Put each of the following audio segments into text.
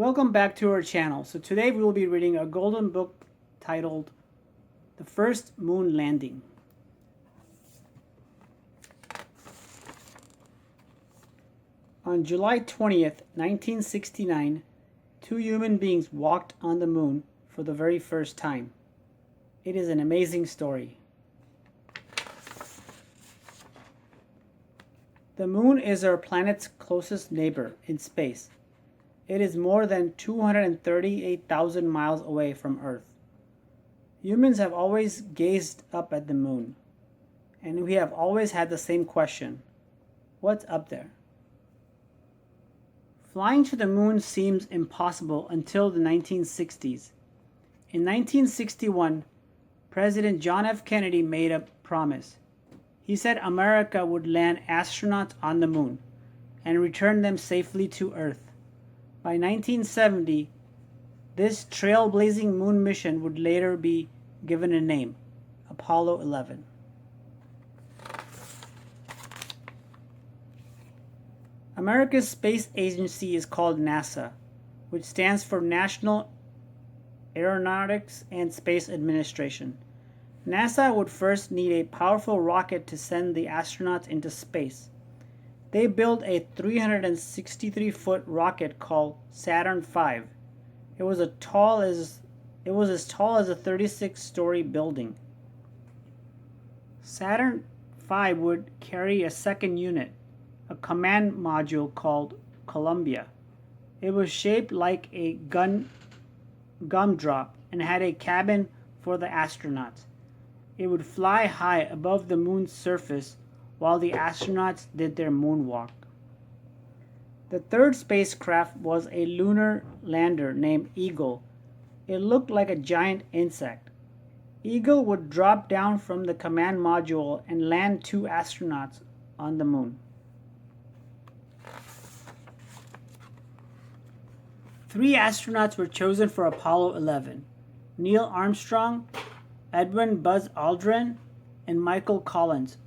Welcome back to our channel. So today we will be reading a golden book titled The First Moon Landing. On July 20th, 1969, two human beings walked on the moon for the very first time. It is an amazing story. The moon is our planet's closest neighbor in space. It is more than 238,000 miles away from Earth. Humans have always gazed up at the moon, and we have always had the same question: what's up there? Flying to the moon seems impossible until the 1960s. In 1961, President John F. Kennedy made a promise. He said America would land astronauts on the moon and return them safely to Earth. By 1970, this trailblazing moon mission would later be given a name: Apollo 11. America's space agency is called NASA, which stands for National Aeronautics and Space Administration. NASA would first need a powerful rocket to send the astronauts into space. They built a 363-foot rocket called Saturn V. It was as tall as a 36-story building. Saturn V would carry a second unit, a command module called Columbia. It was shaped like a gumdrop and had a cabin for the astronauts. It would fly high above the moon's surface while the astronauts did their moonwalk. The third spacecraft was a lunar lander named Eagle. It looked like a giant insect. Eagle would drop down from the command module and land two astronauts on the moon. 3 astronauts were chosen for Apollo 11: Neil Armstrong, Edwin Buzz Aldrin, and Michael Collins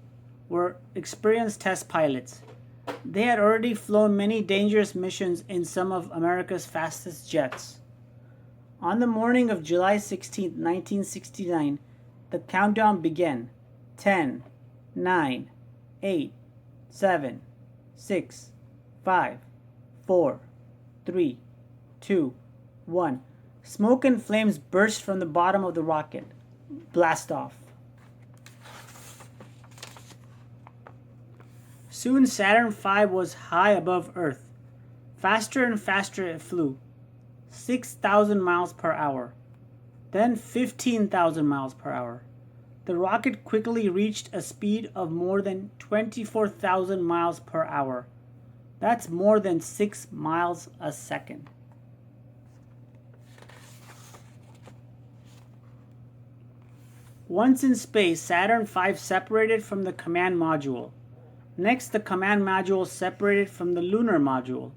were experienced test pilots. They had already flown many dangerous missions in some of America's fastest jets. On the morning of July 16, 1969, the countdown began. 10, 9, 8, 7, 6, 5, 4, 3, 2, 1. Smoke and flames burst from the bottom of the rocket. Blast off. Soon Saturn V was high above Earth. Faster and faster it flew. 6,000 miles per hour. Then 15,000 miles per hour. The rocket quickly reached a speed of more than 24,000 miles per hour. That's more than 6 miles a second. Once in space, Saturn V separated from the command module. Next, the command module separated from the lunar module.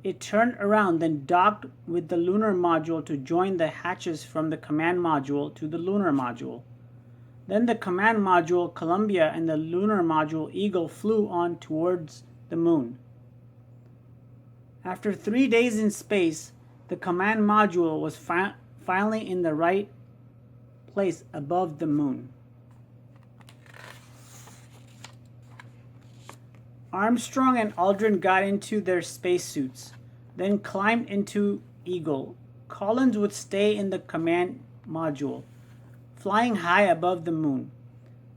It turned around, then docked with the lunar module to join the hatches from the command module to the lunar module. Then the command module Columbia and the lunar module Eagle flew on towards the moon. After 3 days in space, the command module was finally in the right place above the moon. Armstrong and Aldrin got into their spacesuits, then climbed into Eagle. Collins would stay in the command module, flying high above the moon.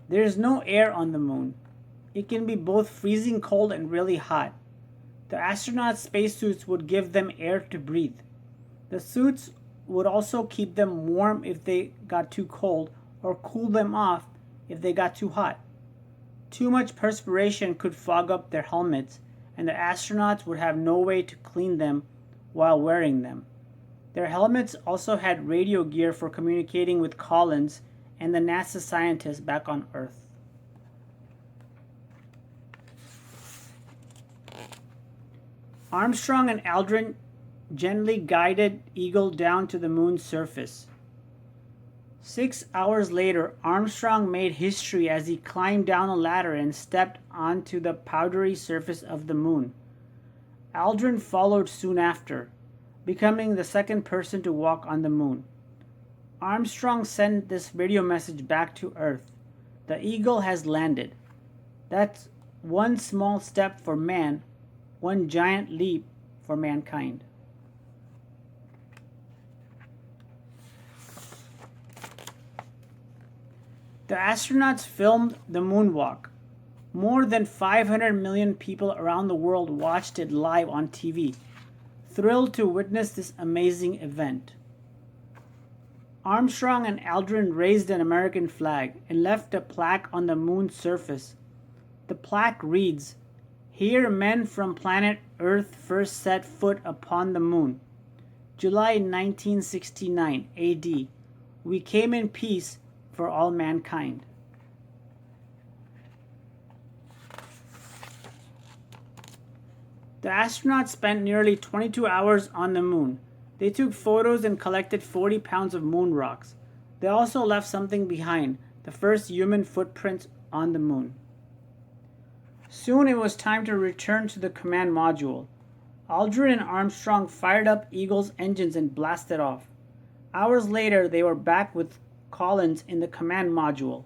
There is no air on the moon. It can be both freezing cold and really hot. The astronauts' spacesuits would give them air to breathe. The suits would also keep them warm if they got too cold, or cool them off if they got too hot. Too much perspiration could fog up their helmets, and the astronauts would have no way to clean them while wearing them. Their helmets also had radio gear for communicating with Collins and the NASA scientists back on Earth. Armstrong and Aldrin gently guided Eagle down to the moon's surface. 6 hours later, Armstrong made history as he climbed down a ladder and stepped onto the powdery surface of the moon. Aldrin followed soon after. becoming the second person to walk on the moon. Armstrong sent this radio message back to Earth. The Eagle has landed. That's one small step for man, one giant leap for mankind. The astronauts filmed the moonwalk. More than 500 million people around the world watched it live on TV, thrilled to witness this amazing event. Armstrong and Aldrin raised an American flag and left a plaque on the moon's surface. The plaque reads, "Here men from planet Earth first set foot upon the moon. July 1969 AD. We came in peace for all mankind." The astronauts spent nearly 22 hours on the moon. They took photos and collected 40 pounds of moon rocks. They also left something behind, the first human footprint on the moon. Soon it was time to return to the command module. Aldrin and Armstrong fired up Eagle's engines and blasted off. Hours later, they were back with Collins in the command module.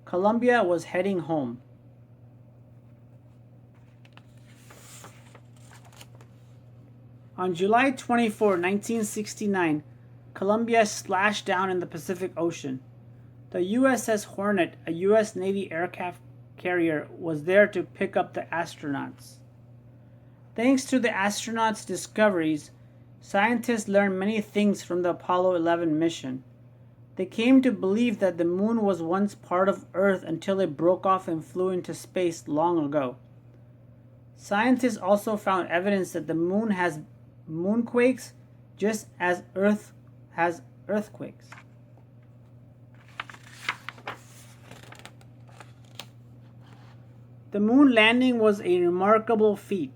Columbia was heading home. On July 24, 1969, Columbia splashed down in the Pacific Ocean. The USS Hornet, a U.S. Navy aircraft carrier, was there to pick up the astronauts. Thanks to the astronauts' discoveries, scientists learned many things from the Apollo 11 mission. They came to believe that the moon was once part of Earth until it broke off and flew into space long ago. Scientists also found evidence that the moon has moonquakes just as Earth has earthquakes. The moon landing was a remarkable feat.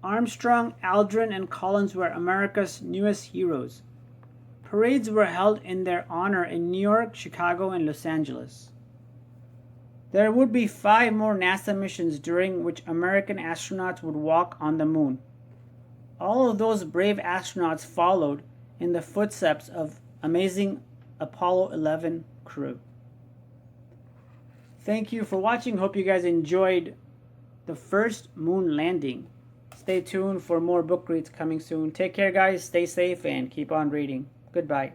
Armstrong, Aldrin, and Collins were America's newest heroes. Parades were held in their honor in New York, Chicago, and Los Angeles. There would be 5 more NASA missions during which American astronauts would walk on the moon. All of those brave astronauts followed in the footsteps of amazing Apollo 11 crew. Thank you for watching. Hope you guys enjoyed the first moon landing. Stay tuned for more book reads coming soon. Take care, guys. Stay safe and keep on reading. Goodbye.